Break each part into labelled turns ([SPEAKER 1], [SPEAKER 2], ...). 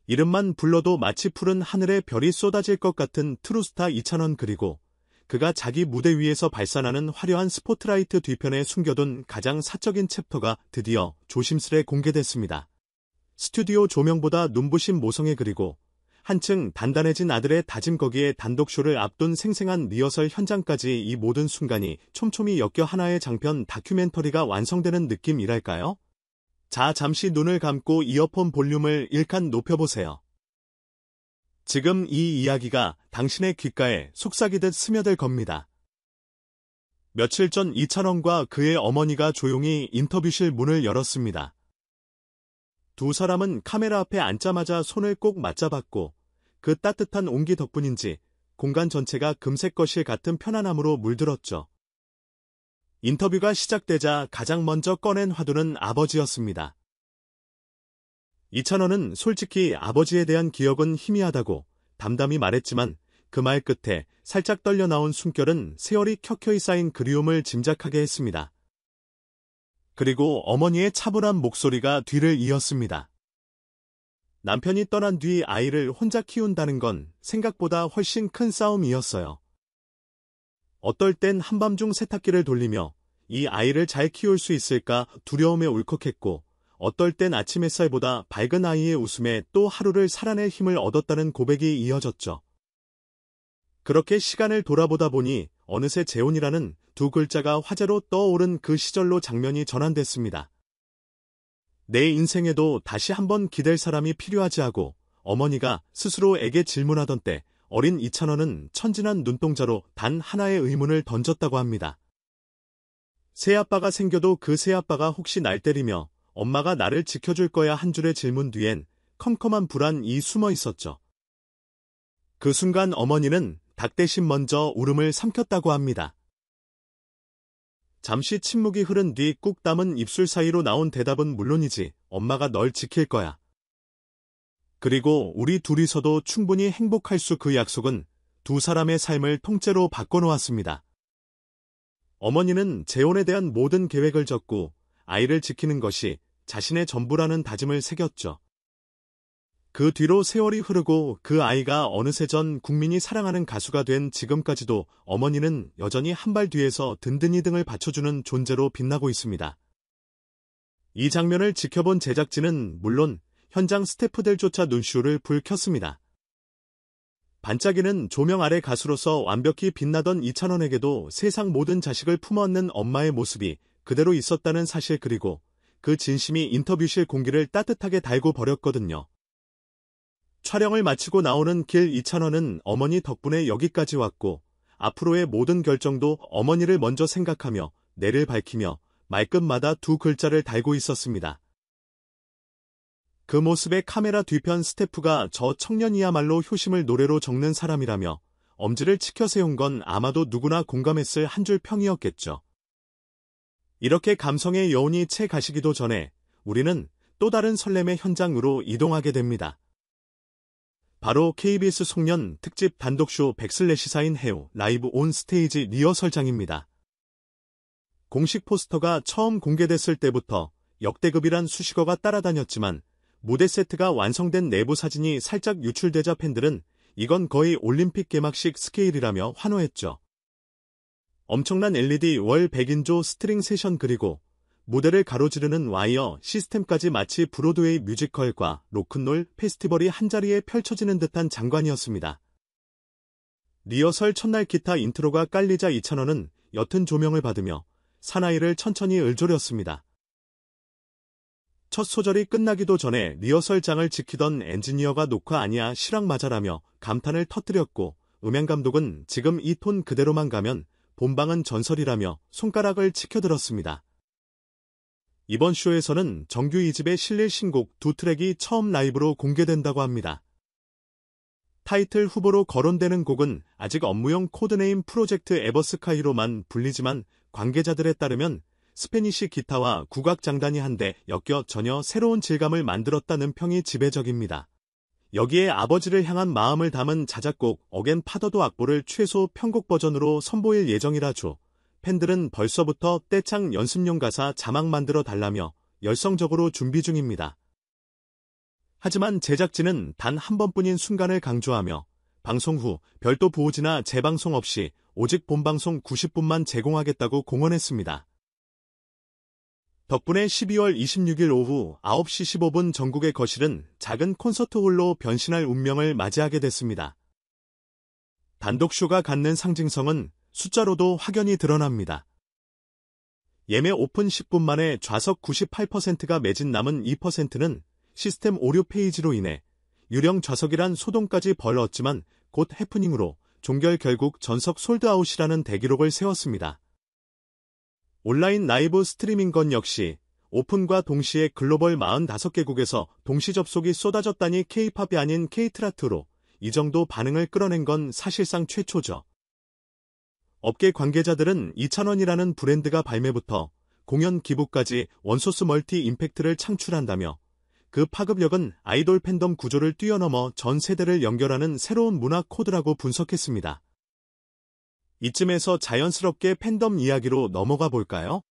[SPEAKER 1] 이름만 불러도 마치 푸른 하늘에 별이 쏟아질 것 같은 트루스타 이찬원 그리고 그가 자기 무대 위에서 발산하는 화려한 스포트라이트 뒤편에 숨겨둔 가장 사적인 챕터가 드디어 조심스레 공개됐습니다. 스튜디오 조명보다 눈부신 모성애 그리고 한층 단단해진 아들의 다짐 거기에 단독쇼를 앞둔 생생한 리허설 현장까지 이 모든 순간이 촘촘히 엮여 하나의 장편 다큐멘터리가 완성되는 느낌이랄까요? 자, 잠시 눈을 감고 이어폰 볼륨을 일칸 높여보세요. 지금 이 이야기가 당신의 귓가에 속삭이듯 스며들 겁니다. 며칠 전 이찬원과 그의 어머니가 조용히 인터뷰실 문을 열었습니다. 두 사람은 카메라 앞에 앉자마자 손을 꼭 맞잡았고 그 따뜻한 온기 덕분인지 공간 전체가 금색 거실 같은 편안함으로 물들었죠. 인터뷰가 시작되자 가장 먼저 꺼낸 화두는 아버지였습니다. 이찬원은 솔직히 아버지에 대한 기억은 희미하다고 담담히 말했지만 그 말 끝에 살짝 떨려 나온 숨결은 세월이 켜켜이 쌓인 그리움을 짐작하게 했습니다. 그리고 어머니의 차분한 목소리가 뒤를 이었습니다. 남편이 떠난 뒤 아이를 혼자 키운다는 건 생각보다 훨씬 큰 싸움이었어요. 어떨 땐 한밤중 세탁기를 돌리며 이 아이를 잘 키울 수 있을까 두려움에 울컥했고 어떨 땐 아침 햇살보다 밝은 아이의 웃음에 또 하루를 살아낼 힘을 얻었다는 고백이 이어졌죠. 그렇게 시간을 돌아보다 보니 어느새 재혼이라는 두 글자가 화제로 떠오른 그 시절로 장면이 전환됐습니다. 내 인생에도 다시 한번 기댈 사람이 필요하지 하고 어머니가 스스로에게 질문하던 때 어린 이찬원은 천진한 눈동자로 단 하나의 의문을 던졌다고 합니다. 새아빠가 생겨도 그 새아빠가 혹시 날 때리며 엄마가 나를 지켜줄 거야 한 줄의 질문 뒤엔 컴컴한 불안이 숨어 있었죠. 그 순간 어머니는 닭 대신 먼저 울음을 삼켰다고 합니다. 잠시 침묵이 흐른 뒤 꾹 담은 입술 사이로 나온 대답은 물론이지 엄마가 널 지킬 거야. 그리고 우리 둘이서도 충분히 행복할 수 그 약속은 두 사람의 삶을 통째로 바꿔놓았습니다. 어머니는 재혼에 대한 모든 계획을 접고 아이를 지키는 것이 자신의 전부라는 다짐을 새겼죠. 그 뒤로 세월이 흐르고 그 아이가 어느새 전 국민이 사랑하는 가수가 된 지금까지도 어머니는 여전히 한 발 뒤에서 든든히 등을 받쳐주는 존재로 빛나고 있습니다. 이 장면을 지켜본 제작진은 물론 현장 스태프들조차 눈시울을 붉혔습니다. 반짝이는 조명 아래 가수로서 완벽히 빛나던 이찬원에게도 세상 모든 자식을 품어안는 엄마의 모습이 그대로 있었다는 사실 그리고 그 진심이 인터뷰실 공기를 따뜻하게 달고 버렸거든요. 촬영을 마치고 나오는 길 이찬원은 어머니 덕분에 여기까지 왔고 앞으로의 모든 결정도 어머니를 먼저 생각하며 내를 밝히며 말끝마다 두 글자를 달고 있었습니다. 그 모습에 카메라 뒤편 스태프가 저 청년이야말로 효심을 노래로 적는 사람이라며 엄지를 치켜 세운 건 아마도 누구나 공감했을 한 줄 평이었겠죠. 이렇게 감성의 여운이 채 가시기도 전에 우리는 또 다른 설렘의 현장으로 이동하게 됩니다. 바로 KBS 송년 특집 단독쇼 백슬래시사인 해우 라이브 온 스테이지 리허설장입니다. 공식 포스터가 처음 공개됐을 때부터 역대급이란 수식어가 따라다녔지만 무대 세트가 완성된 내부 사진이 살짝 유출되자 팬들은 이건 거의 올림픽 개막식 스케일이라며 환호했죠. 엄청난 LED 월 100인조 스트링 세션 그리고 무대를 가로지르는 와이어 시스템까지 마치 브로드웨이 뮤지컬과 로큰롤 페스티벌이 한자리에 펼쳐지는 듯한 장관이었습니다. 리허설 첫날 기타 인트로가 깔리자 이찬원은 옅은 조명을 받으며 사나이를 천천히 을조렸습니다. 첫 소절이 끝나기도 전에 리허설장을 지키던 엔지니어가 녹화 아니야 실황 맞아라며 감탄을 터뜨렸고 음향감독은 지금 이 톤 그대로만 가면 본방은 전설이라며 손가락을 치켜들었습니다. 이번 쇼에서는 정규 2집에 실릴 신곡 두 트랙이 처음 라이브로 공개된다고 합니다. 타이틀 후보로 거론되는 곡은 아직 업무용 코드네임 프로젝트 에버스카이로만 불리지만 관계자들에 따르면 스페니쉬 기타와 국악 장단이 한데 엮여 전혀 새로운 질감을 만들었다는 평이 지배적입니다. 여기에 아버지를 향한 마음을 담은 자작곡 어겐 파더도 악보를 최소 편곡 버전으로 선보일 예정이라죠. 팬들은 벌써부터 떼창 연습용 가사 자막 만들어 달라며 열성적으로 준비 중입니다. 하지만 제작진은 단 한 번뿐인 순간을 강조하며 방송 후 별도 보호지나 재방송 없이 오직 본방송 90분만 제공하겠다고 공언했습니다. 덕분에 12월 26일 오후 9시 15분 전국의 거실은 작은 콘서트홀로 변신할 운명을 맞이하게 됐습니다. 단독쇼가 갖는 상징성은 숫자로도 확연히 드러납니다. 예매 오픈 10분 만에 좌석 98%가 매진, 남은 2%는 시스템 오류 페이지로 인해 유령 좌석이란 소동까지 벌었지만 곧 해프닝으로 종결 결국 전석 솔드아웃이라는 대기록을 세웠습니다. 온라인 라이브 스트리밍건 역시 오픈과 동시에 글로벌 45개국에서 동시 접속이 쏟아졌다니 K-팝이 아닌 K-트라트로 이 정도 반응을 끌어낸 건 사실상 최초죠. 업계 관계자들은 2000원이라는 브랜드가 발매부터 공연 기부까지 원소스 멀티 임팩트를 창출한다며 그 파급력은 아이돌 팬덤 구조를 뛰어넘어 전 세대를 연결하는 새로운 문화 코드라고 분석했습니다. 이쯤에서 자연스럽게 팬덤 이야기로 넘어가 볼까요?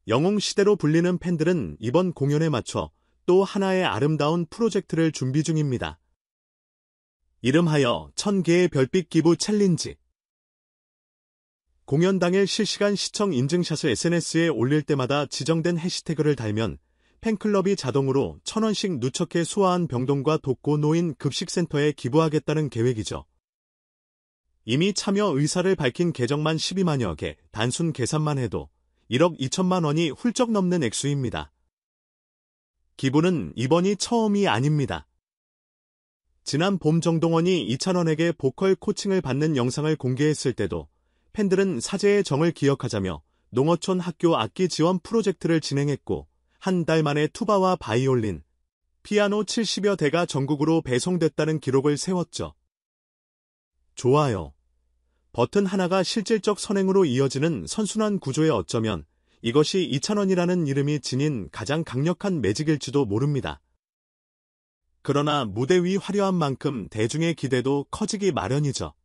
[SPEAKER 1] 영웅시대로 불리는 팬들은 이번 공연에 맞춰 또 하나의 아름다운 프로젝트를 준비 중입니다. 이름하여 1000개의 별빛 기부 챌린지. 공연 당일 실시간 시청 인증샷을 SNS에 올릴 때마다 지정된 해시태그를 달면 팬클럽이 자동으로 1000원씩 누적해 소아한 병동과 독거 노인 급식센터에 기부하겠다는 계획이죠. 이미 참여 의사를 밝힌 계정만 12만여 개, 단순 계산만 해도 1억 2천만 원이 훌쩍 넘는 액수입니다. 기부는 이번이 처음이 아닙니다. 지난 봄 정동원이 이찬원에게 보컬 코칭을 받는 영상을 공개했을 때도 팬들은 사제의 정을 기억하자며 농어촌 학교 악기 지원 프로젝트를 진행했고 한 달 만에 투바와 바이올린, 피아노 70여 대가 전국으로 배송됐다는 기록을 세웠죠. 좋아요. 버튼 하나가 실질적 선행으로 이어지는 선순환 구조에 어쩌면 이것이 이찬원이라는 이름이 지닌 가장 강력한 매직일지도 모릅니다. 그러나 무대 위 화려한 만큼 대중의 기대도 커지기 마련이죠.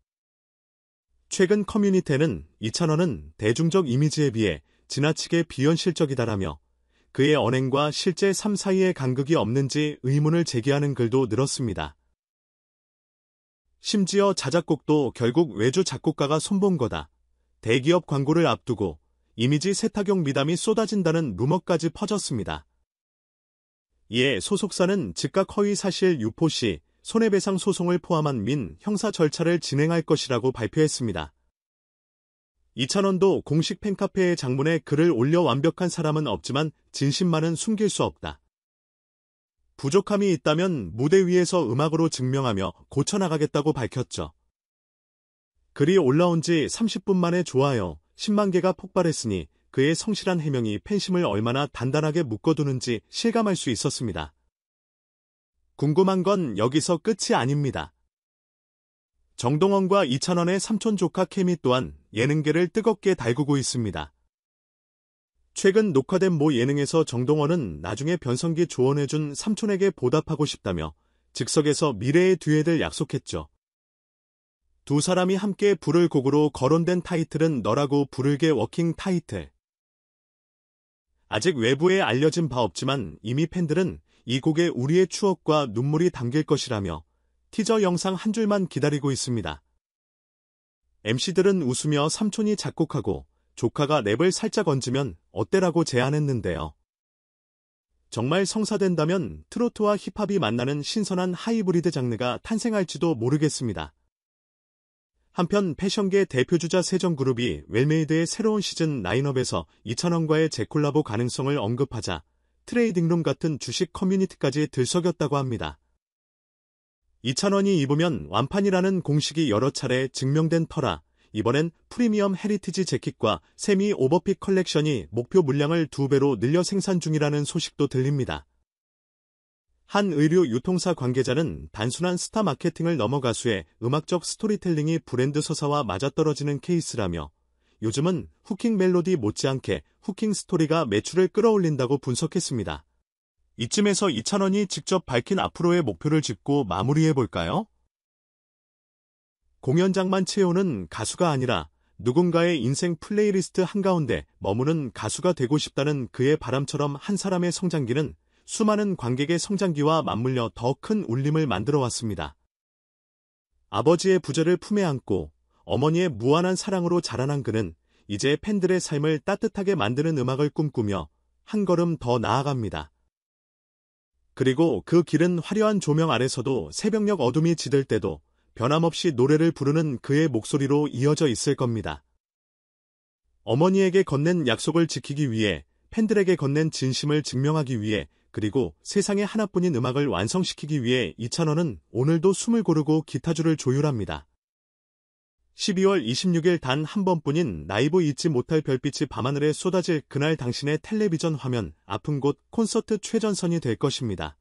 [SPEAKER 1] 최근 커뮤니티에는 이찬원은 대중적 이미지에 비해 지나치게 비현실적이다라며 그의 언행과 실제 삶 사이의 간극이 없는지 의문을 제기하는 글도 늘었습니다. 심지어 자작곡도 결국 외주 작곡가가 손본 거다. 대기업 광고를 앞두고 이미지 세탁용 미담이 쏟아진다는 루머까지 퍼졌습니다. 이에 소속사는 즉각 허위 사실 유포 시 손해배상 소송을 포함한 민, 형사 절차를 진행할 것이라고 발표했습니다. 이찬원도 공식 팬카페의 장문에 글을 올려 완벽한 사람은 없지만 진심만은 숨길 수 없다. 부족함이 있다면 무대 위에서 음악으로 증명하며 고쳐나가겠다고 밝혔죠. 글이 올라온 지 30분 만에 좋아요 10만 개가 폭발했으니 그의 성실한 해명이 팬심을 얼마나 단단하게 묶어두는지 실감할 수 있었습니다. 궁금한 건 여기서 끝이 아닙니다. 정동원과 이찬원의 삼촌 조카 케미 또한 예능계를 뜨겁게 달구고 있습니다. 최근 녹화된 모 예능에서 정동원은 나중에 변성기 조언해준 삼촌에게 보답하고 싶다며 즉석에서 미래의 듀엣을 약속했죠. 두 사람이 함께 부를 곡으로 거론된 타이틀은 너라고 부를게 워킹 타이틀. 아직 외부에 알려진 바 없지만 이미 팬들은 이 곡에 우리의 추억과 눈물이 담길 것이라며 티저 영상 한 줄만 기다리고 있습니다. MC들은 웃으며 삼촌이 작곡하고 조카가 랩을 살짝 얹으면 어때라고 제안했는데요. 정말 성사된다면 트로트와 힙합이 만나는 신선한 하이브리드 장르가 탄생할지도 모르겠습니다. 한편 패션계 대표주자 세정그룹이 웰메이드의 새로운 시즌 라인업에서 이찬원과의 재콜라보 가능성을 언급하자 트레이딩룸 같은 주식 커뮤니티까지 들썩였다고 합니다. 이찬원이 입으면 완판이라는 공식이 여러 차례 증명된 터라 이번엔 프리미엄 헤리티지 재킷과 세미 오버핏 컬렉션이 목표 물량을 2배로 늘려 생산 중이라는 소식도 들립니다. 한 의류 유통사 관계자는 단순한 스타 마케팅을 넘어 가수의 음악적 스토리텔링이 브랜드 서사와 맞아떨어지는 케이스라며 요즘은 후킹 멜로디 못지않게 후킹 스토리가 매출을 끌어올린다고 분석했습니다. 이쯤에서 이찬원이 직접 밝힌 앞으로의 목표를 짚고 마무리해볼까요? 공연장만 채우는 가수가 아니라 누군가의 인생 플레이리스트 한가운데 머무는 가수가 되고 싶다는 그의 바람처럼 한 사람의 성장기는 수많은 관객의 성장기와 맞물려 더 큰 울림을 만들어 왔습니다. 아버지의 부재를 품에 안고 어머니의 무한한 사랑으로 자라난 그는 이제 팬들의 삶을 따뜻하게 만드는 음악을 꿈꾸며 한 걸음 더 나아갑니다. 그리고 그 길은 화려한 조명 아래서도 새벽녘 어둠이 짙을 때도 변함없이 노래를 부르는 그의 목소리로 이어져 있을 겁니다. 어머니에게 건넨 약속을 지키기 위해, 팬들에게 건넨 진심을 증명하기 위해, 그리고 세상에 하나뿐인 음악을 완성시키기 위해 이찬원은 오늘도 숨을 고르고 기타줄을 조율합니다. 12월 26일 단 한 번뿐인 라이브 잊지 못할 별빛이 밤하늘에 쏟아질 그날 당신의 텔레비전 화면, 아픈 곳 콘서트 최전선이 될 것입니다.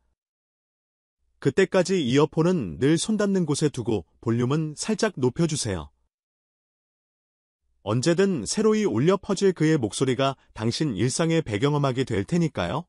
[SPEAKER 1] 그때까지 이어폰은 늘 손 닿는 곳에 두고 볼륨은 살짝 높여주세요. 언제든 새로이 울려 퍼질 그의 목소리가 당신 일상의 배경음악이 될 테니까요.